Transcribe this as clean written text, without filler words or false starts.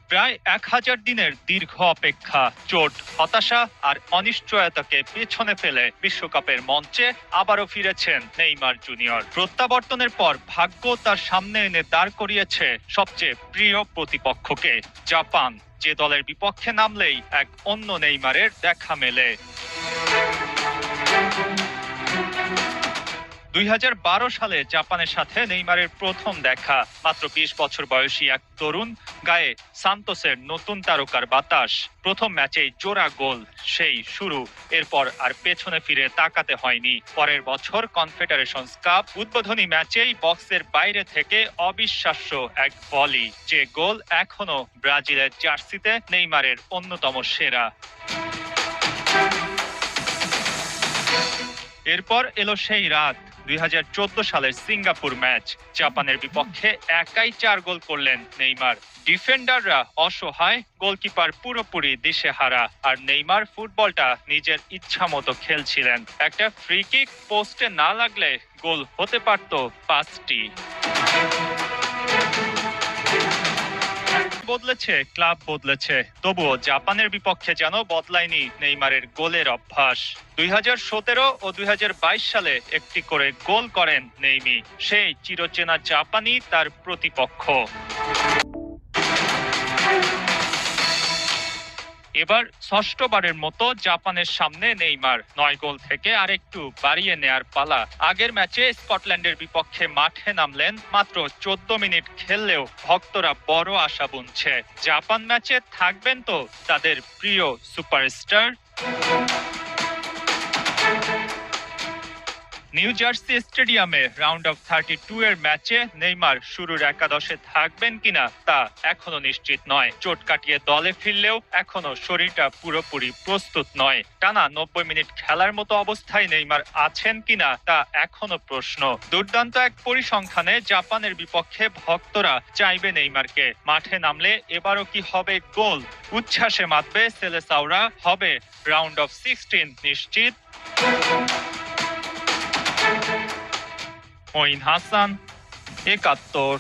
প্রায় ১,০০০ দিনের দীর্ঘ অপেক্ষা, চোট, হতাশা আর অনিশ্চয়তাকে পেছনে ফেলে বিশ্বকাপের মঞ্চে আবারও ফিরেছেন নেইমার জুনিয়র। প্রত্যাবর্তনের পর ভাগ্য তার সামনে এনে দাঁড় করিয়েছে সবচেয়ে প্রিয় প্রতিপক্ষকে, জাপান, যে দলের বিপক্ষে নামলেই এক অন্য নেইমারের দেখা মেলে। ২০১২ সালে জাপানের সাথে নেইমারের প্রথম দেখা। মাত্র ২০ বছর বয়সী এক তরুণ গায়ে সান্তোসের নতুন তারকার বাতাস। প্রথম ম্যাচেই জোড়া গোল, সেই শুরু। এরপর আর পেছনে ফিরে তাকাতে হয়নি। পরের বছর কনফেডারেশনস কাপ উদ্বোধনী ম্যাচেই বক্সের বাইরে থেকে অবিশ্বাস্য এক ভলি, যে গোল এখনো ব্রাজিলের জার্সিতে নেইমারের অন্যতম সেরা। এরপর এলো সেই রাত, ২০১৪ সালের সিঙ্গাপুর ম্যাচ। জাপানের বিপক্ষে একাই ৪ গোল করলেন নেইমার। ডিফেন্ডাররা অসহায়, গোলকিপার পুরোপুরি দিশেহারা, আর নেইমার ফুটবলটা নিজের ইচ্ছা মতো খেলছিলেন। একটা ফ্রি কিক পোস্টে না লাগলে গোল হতে পারত ৫টি। বদলেছে, ক্লাব বদলেছে, তবুও জাপানের বিপক্ষে যেন বদলায়নি নেইমারের গোলের অভ্যাস। ২০১৭ ও ২০২২ সালে একটি করে গোল করেন নেইমি, সেই চিরচেনা জাপানি তার প্রতিপক্ষ। এবার ষষ্ঠবারের মতো জাপানের সামনে নেইমার ৯ গোল থেকে আরেকটু বাড়িয়ে নেয়ার পালা। আগের ম্যাচে স্কটল্যান্ডের বিপক্ষে মাঠে নামলেন, মাত্র ১৪ মিনিট খেললেও ভক্তরা বড় আশা বুনছে, জাপান ম্যাচে থাকবেন তো তাদের প্রিয় সুপারস্টার। নিউ জার্সি স্টেডিয়ামে রাউন্ড অফ 32 এর ম্যাচে নেইমার শুরুর একাদশে থাকবেন কিনা তা এখনো নিশ্চিত নয়। চোট কাটিয়ে দলে ফিরলেও এখনো শরীরটা পুরোপুরি প্রস্তুত নয়। টানা ৯০ মিনিট খেলার মতো অবস্থায় নেইমার আছেন কিনা তা এখনো প্রশ্ন। দুর্দান্ত এক পরিসংখ্যানে জাপানের বিপক্ষে ভক্তরা চাইবে নেইমারকে। মাঠে নামলে এবারও কি হবে গোল? উচ্ছ্বাসে মাতবে সেলেসাওরা, হবে রাউন্ড অফ 16 নিশ্চিত। মঈন হাসান, ৭১।